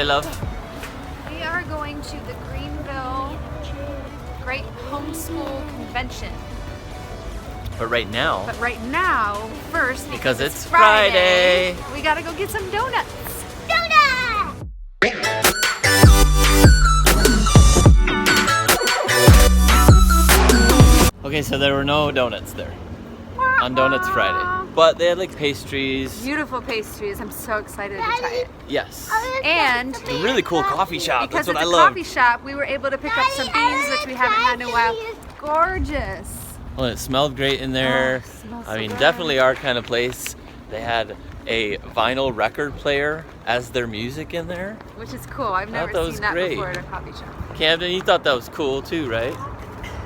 love? We are going to the Greenville Great Homeschool Convention. But right now, first, because it's Friday, we gotta go get some donuts. Okay, so there were no donuts there on Donuts Friday, but they had like pastries. Beautiful pastries. I'm so excited to try it. Yes. And a really cool coffee shop. because That's what it's I a love. coffee shop, we were able to pick up some beans, which we haven't had in a while. Gorgeous. Well, it smelled great in there. Oh, it smells I so mean, good. definitely our kind of place. They had a vinyl record player as their music in there. Which is cool. I've never that was seen that great. before at a coffee shop. Camden, you thought that was cool too, right?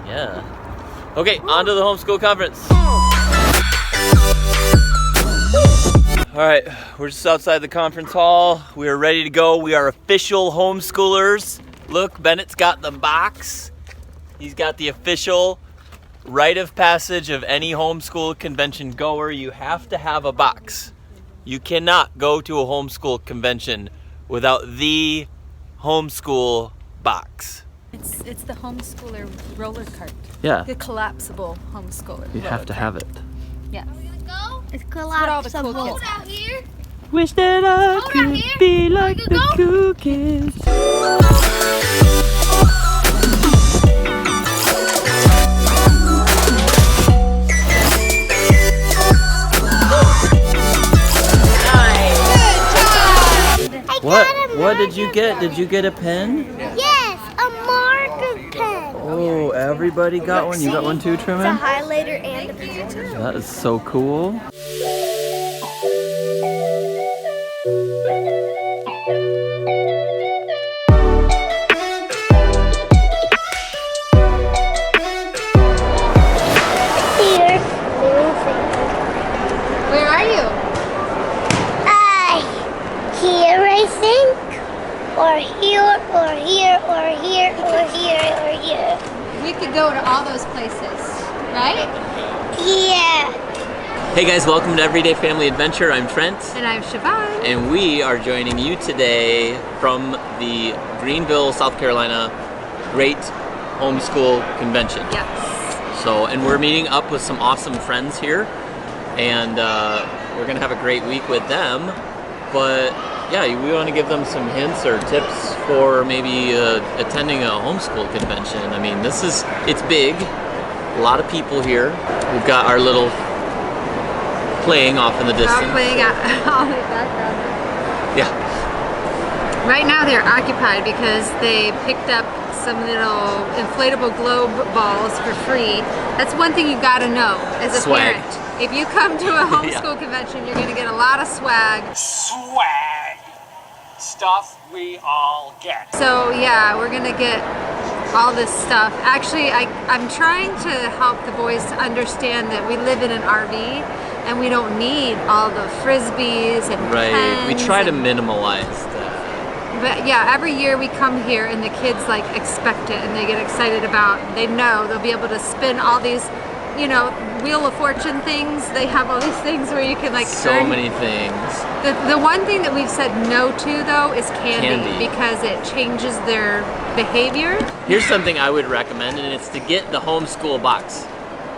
Yeah. Okay, on to the homeschool conference. All right, we're just outside the conference hall. We are ready to go. We are official homeschoolers. Look, Bennett's got the box. He's got the official rite of passage of any homeschool convention goer. You have to have a box. You cannot go to a homeschool convention without the homeschool box. It's the homeschooler roller cart. Yeah. The collapsible homeschooler. You have to have it. Yeah. It's what all the cool collapsible. kids Out here. Wish that I out could here. be like You the go. cool kids. What did you get? Did you get a pen? Yes, a marker pen. Oh, everybody got one. You got one too, It's a Truman? highlighter and a pencil. That is so cool. Here. Where are you? Here, I think. Or here, or here, or here, or here, or here. We could go to all those places, right? Yeah. Hey guys, welcome to Everyday Family Adventure. I'm Trent. And I'm Siobhan. And we are joining you today from the Greenville, South Carolina Great Homeschool Convention. Yes. So, and we're meeting up with some awesome friends here, and we're gonna have a great week with them. But yeah, we want to give them some hints or tips for maybe attending a homeschool convention. I mean, it's big, a lot of people here. We've got our little playing off in the distance. All playing out all the background. Yeah. Right now they're occupied because they picked up some little inflatable globe balls for free. That's one thing you gotta know as a Swag. parent. If you come to a homeschool convention, you're gonna get a lot of swag. Swag. Stuff we all get. So yeah, we're gonna get all this stuff. Actually, I'm trying to help the boys to understand that we live in an RV and we don't need all the frisbees and Right. We pens try to and- minimalize that. But yeah, every year we come here and the kids like expect it and they get excited about, they know they'll be able to spin all these, you know, Wheel of Fortune things. They have all these things where you can like So earn. many things. The one thing that we've said no to though is candy. Candy. Because it changes their behavior. Here's something I would recommend, and it's to get the homeschool box.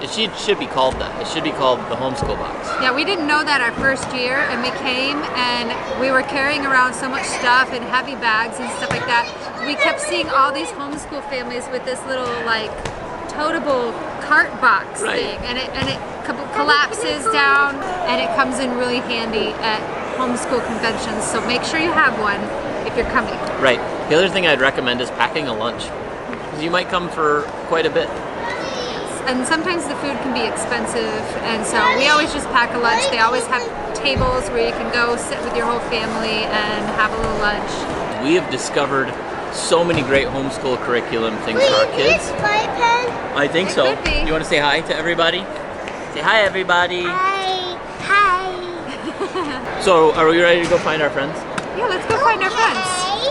It should be called that. It should be called the homeschool box. Yeah, we didn't know that our first year, and we came and we were carrying around so much stuff and heavy bags and stuff like that. We kept seeing all these homeschool families with this little like toteable cart box Right. thing, and it collapses down, and it comes in really handy at homeschool conventions. So make sure you have one if you're coming. Right. The other thing I'd recommend is packing a lunch, because you might come for quite a bit. And sometimes the food can be expensive, and so we always just pack a lunch. They always have tables where you can go sit with your whole family and have a little lunch. We have discovered so many great homeschool curriculum things for our kids. Is my pen? I think It so. could be. You want to say hi to everybody? Say hi, everybody. Hi. Hi. So, are we ready to go find our friends? Yeah, let's go find our friends.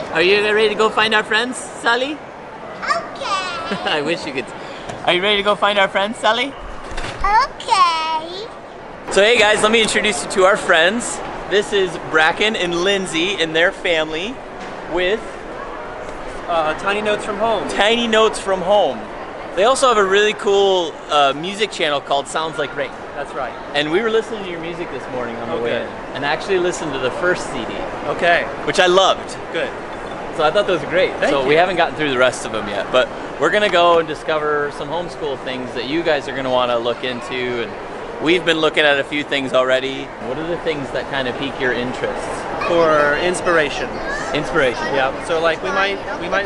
Okay. Are you ready to go find our friends, Sally? Okay. I wish you could. Are you ready to go find our friends, Sally? Okay. So hey guys, let me introduce you to our friends. This is Bracken and Lindsay and their family. with Tiny Notes from Home. Tiny Notes from Home. They also have a really cool music channel called Sounds Like Rain. That's right. And we were listening to your music this morning on the way in, and actually listened to the first CD. Okay. Which I loved. Good. So I thought those were great. Thank you. We haven't gotten through the rest of them yet, but we're gonna go and discover some homeschool things that you guys are gonna wanna look into, and we've been looking at a few things already. What are the things that kind of pique your interest? For inspiration. Inspiration. Yeah. So like we might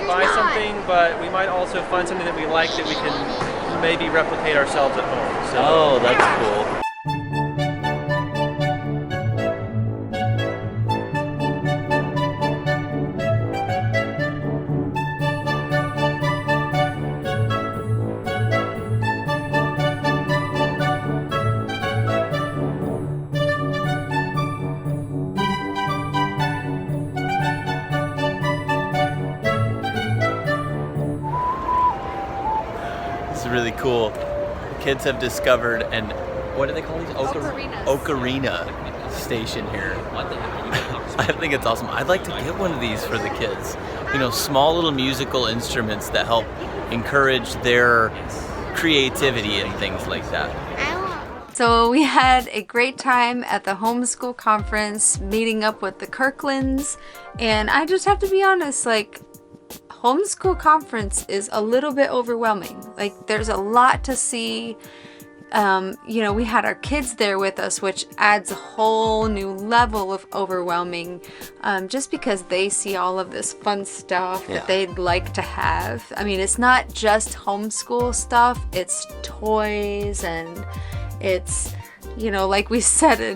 buy something, but we might also find something that we like that we can maybe replicate ourselves at home. So. Oh, that's cool. Really cool. Kids have discovered an, what do they call these? Ocarina station here. I think it's awesome. I'd like to get one of these for the kids. You know, small little musical instruments that help encourage their creativity and things like that. So we had a great time at the homeschool conference, meeting up with the Kirklands, and I just have to be honest, like, homeschool conference is a little bit overwhelming. Like, there's a lot to see. You know, we had our kids there with us, which adds a whole new level of overwhelming, just because they see all of this fun stuff that they'd like to have. I mean, it's not just homeschool stuff, it's toys, and it's, you know, like we said,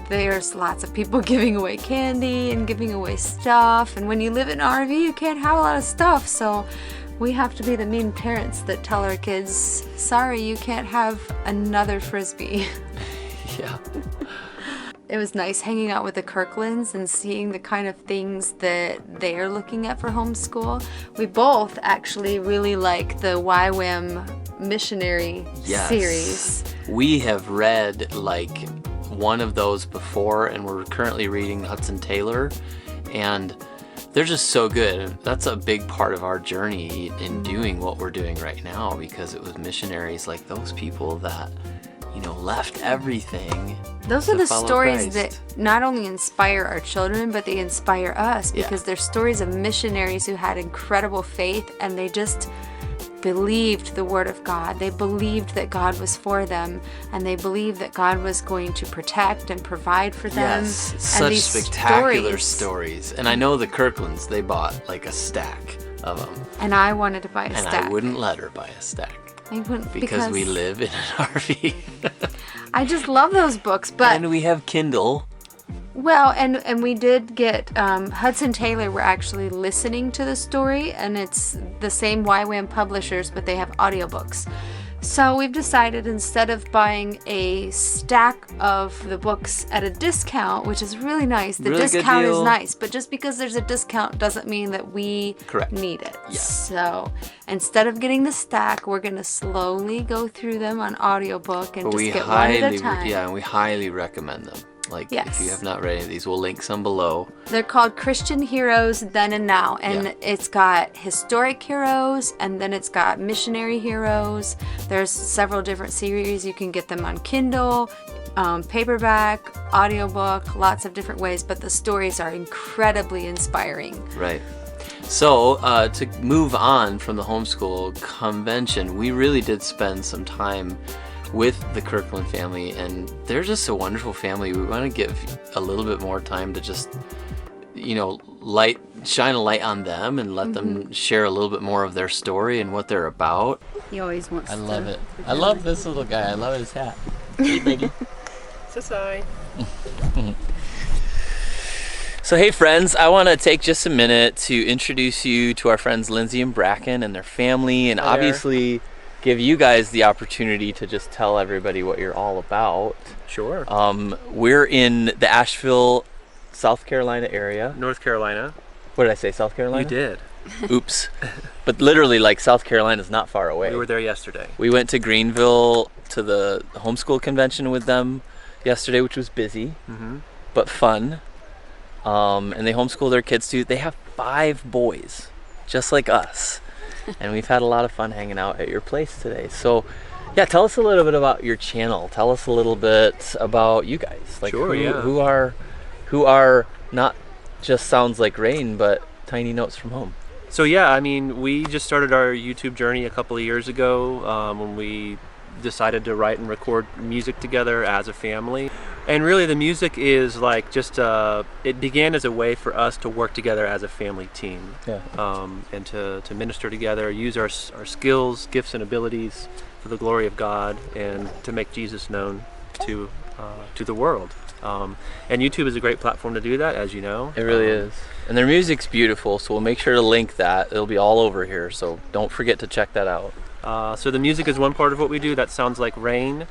there's lots of people giving away candy and giving away stuff. And when you live in an RV, you can't have a lot of stuff. So we have to be the mean parents that tell our kids, sorry, you can't have another Frisbee. Yeah. It was nice hanging out with the Kirklands and seeing the kind of things that they're looking at for homeschool. We both actually really like the YWAM missionary series. We have read like one of those before, and we're currently reading Hudson Taylor, and they're just so good. That's a big part of our journey in doing what we're doing right now, because it was missionaries like those people that, you know, left everything. Those are the stories Christ. that not only inspire our children, but they inspire us, because they're stories of missionaries who had incredible faith, and they just believed the word of God. They believed that God was for them, and they believed that God was going to protect and provide for them. Yes, and such these spectacular stories. And I know the Kirklands, they bought like a stack of them. And I wanted to buy a and stack. I wouldn't let her buy a stack. I wouldn't, because we live in an RV. I just love those books, but and we have Kindle. Well, and we did get Hudson Taylor. We're actually listening to the story, and it's the same YWAM publishers, but they have audiobooks. So we've decided, instead of buying a stack of the books at a discount, which is really nice, the really discount is nice, but just because there's a discount doesn't mean that we need it. Yes. So instead of getting the stack, we're going to slowly go through them on audiobook and just get one at a time. Yeah, and we highly recommend them. Like, if you have not read any of these, we'll link some below. They're called Christian Heroes Then and Now, and it's got historic heroes, and then it's got missionary heroes. There's several different series. You can get them on Kindle, paperback, audiobook, lots of different ways, but the stories are incredibly inspiring. Right. So, to move on from the homeschool convention, we really did spend some time with the Kirkland family, and they're just a wonderful family. We want to give a little bit more time to just, you know, shine a light on them and let them share a little bit more of their story and what they're about. He always wants to. I love it. I love this little guy. I love his hat. Hey, buddy. Say. So hey friends, I want to take just a minute to introduce you to our friends Lindsay and Bracken and their family, and obviously give you guys the opportunity to just tell everybody what you're all about. Sure. We're in the Asheville, South Carolina area. North Carolina. What did I say, South Carolina? You did. Oops. But literally, like, South Carolina's not far away. We were there yesterday. We went to Greenville to the homeschool convention with them yesterday, which was busy, but fun. And they homeschool their kids too. They have 5 boys, just like us. And we've had a lot of fun hanging out at your place today. So, yeah, tell us a little bit about your channel. Tell us a little bit about you guys. Like Sure, yeah. who are not just Sounds Like Rain, but Tiny Notes from Home. So yeah, I mean, we just started our YouTube journey a couple of years ago when we decided to write and record music together as a family. And really the music is like just, it began as a way for us to work together as a family team. Yeah. And to minister together, use our skills, gifts, and abilities for the glory of God and to make Jesus known to the world. And YouTube is a great platform to do that, as you know. It really is. And their music's beautiful, so we'll make sure to link that. It'll be all over here, so don't forget to check that out. So the music is one part of what we do. That Sounds Like Rain.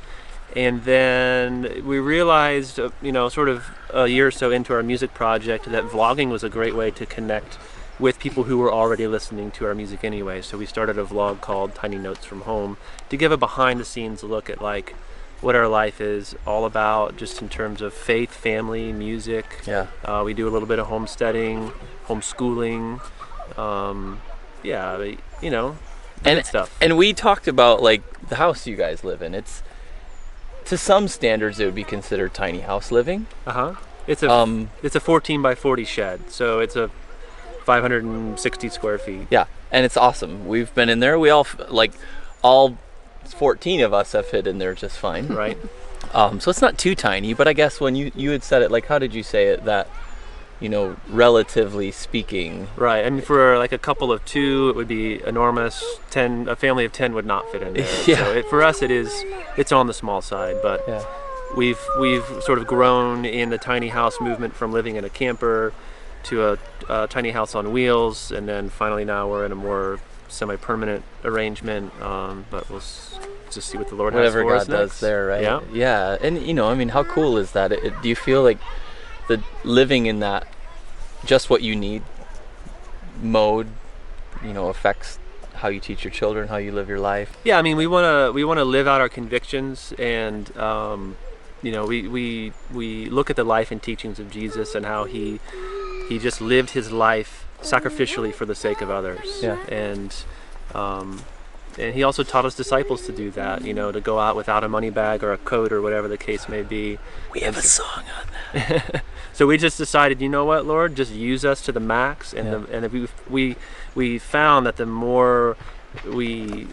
And then we realized, sort of a year or so into our music project, that vlogging was a great way to connect with people who were already listening to our music anyway. So we started a vlog called Tiny Notes from Home to give a behind-the-scenes look at like what our life is all about, just in terms of faith, family, music. Yeah. We do a little bit of homesteading, homeschooling. And stuff. And we talked about like the house you guys live in. It's, to some standards, it would be considered tiny house living. It's a 14 by 40 shed, so it's a 560 square feet. Yeah, and it's awesome. We've been in there. We all 14 of us have fit in there just fine. Right. So it's not too tiny, but I guess when you had said it, like, how did you say it? That, relatively speaking. Right, and for like a couple of 2, it would be enormous. 10, a family of 10 would not fit in there. Yeah. So for us, it's on the small side, but Yeah. we've sort of grown in the tiny house movement from living in a camper to a tiny house on wheels, and then finally now we're in a more semi-permanent arrangement. But we'll just see what the Lord has Whatever for God us next. does there, right? Yeah. Yeah, and how cool is that? Do you feel like the living in that just what you need mode, affects how you teach your children, how you live your life? Yeah, I mean, we want to live out our convictions, and we look at the life and teachings of Jesus and how he just lived his life sacrificially for the sake of others. Yeah. And he also taught his disciples to do that, to go out without a money bag or a coat or whatever the case may be. We have a song on that. So we just decided, you know what, Lord, just use us to the max. And we found that the more the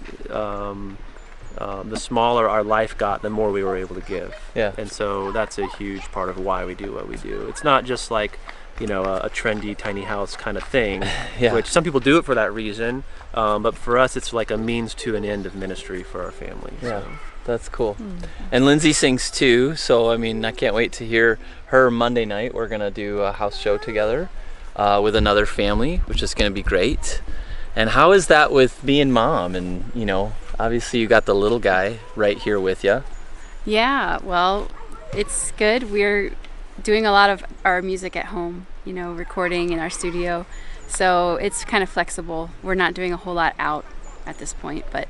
smaller our life got, the more we were able to give. Yeah. And so that's a huge part of why we do what we do. It's not just like, a trendy tiny house kind of thing, Yeah. which some people do it for that reason. But for us, it's like a means to an end of ministry for our family. Yeah, So. that's cool. And Lindsay sings too, so I can't wait to hear her Monday night. We're gonna do a house show together with another family, which is gonna be great. And how is that with being mom? And obviously you got the little guy right here with you. Yeah, well, it's good. We're doing a lot of our music at home, recording in our studio. So it's kind of flexible. We're not doing a whole lot out at this point, but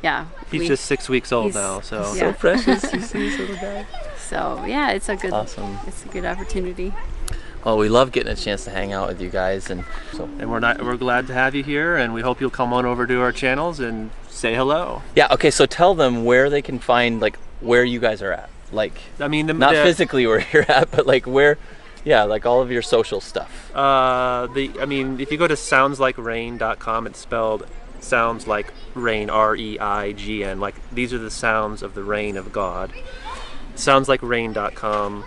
yeah. He's just 6 weeks old now, so. Yeah. So precious, you see this little guy. So yeah, it's a good opportunity. Well, we love getting a chance to hang out with you guys, and we're glad to have you here, and we hope you'll come on over to our channels and say hello. yeah. Okay, so tell them where they can find where you guys are at. Not physically where you're at, but where. Yeah, all of your social stuff. If you go to soundslikerain.com, it's spelled sounds like rain, R-E-I-G-N. These are the sounds of the rain of God. Soundslikerain.com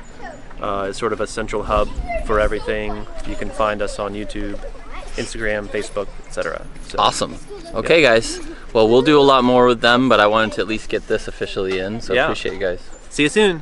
is sort of a central hub for everything. You can find us on YouTube, Instagram, Facebook, etc. So, Awesome. Okay, guys. Well, we'll do a lot more with them, but I wanted to at least get this officially in, so Yeah. appreciate you guys. See you soon.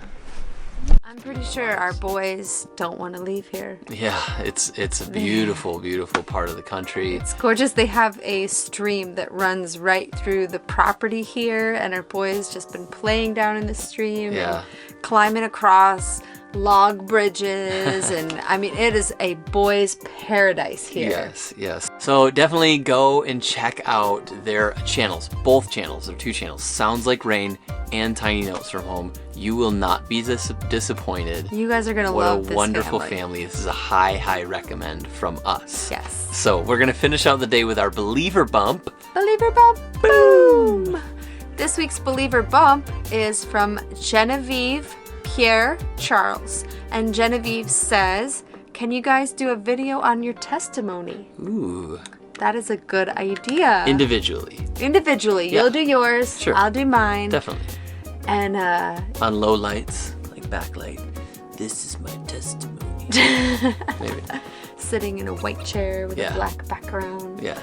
I'm pretty sure our boys don't want to leave here. Yeah, it's a beautiful, beautiful part of the country. It's gorgeous. They have a stream that runs right through the property here, and our boys just been playing down in the stream Yeah. and climbing across, log bridges, and I mean, it is a boys' paradise here. Yes, yes. So definitely go and check out their channels, both channels, their 2 channels, Sounds Like Rain and Tiny Notes from Home. You will not be disappointed. You guys are gonna love this What a wonderful family. This is a high recommend from us. Yes. So we're gonna finish out the day with our Believer Bump. Believer Bump, boom! This week's Believer Bump is from Genevieve Pierre Charles. And Genevieve says, can you guys do a video on your testimony? Ooh. That is a good idea. Individually. You'll do yours. Sure. I'll do mine. Definitely. And on low lights, like backlight. This is my testimony. Maybe. Sitting in a white chair with a black background. Yeah.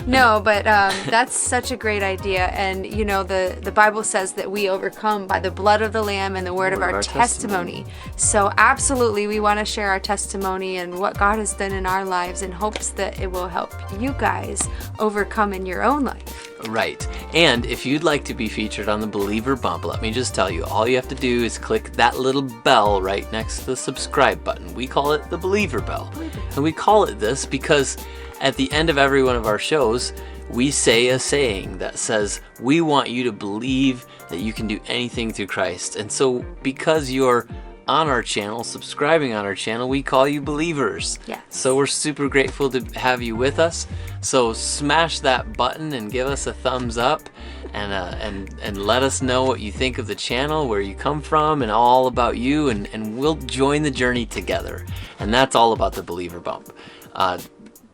No, but that's such a great idea. And, you know, the Bible says that we overcome by the blood of the Lamb and the word of our testimony. So absolutely, we want to share our testimony and what God has done in our lives in hopes that it will help you guys overcome in your own life. Right. And if you'd like to be featured on the Believer Bump, let me just tell you, all you have to do is click that little bell right next to the subscribe button. We call it the Believer Bell. And we call it this because at the end of every one of our shows, we say a saying that says, we want you to believe that you can do anything through Christ. And so because you're on our channel, subscribing on our channel, we call you believers. Yes. So we're super grateful to have you with us. So smash that button and give us a thumbs up and let us know what you think of the channel, where you come from, and all about you, and we'll join the journey together. And that's all about the Believer Bump.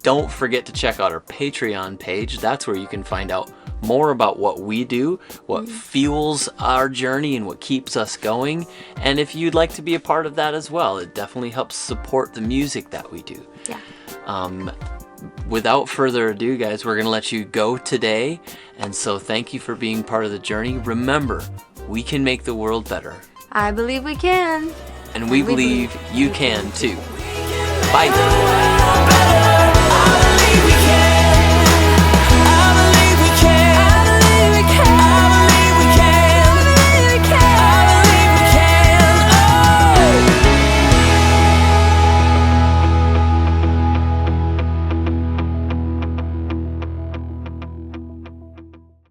Don't forget to check out our Patreon page. That's where you can find out more about what we do, what fuels our journey, and what keeps us going. And if you'd like to be a part of that as well, it definitely helps support the music that we do. Yeah. Without further ado, guys, we're going to let you go today. And so thank you for being part of the journey. Remember, we can make the world better. I believe we can. And we believe you can too. Bye.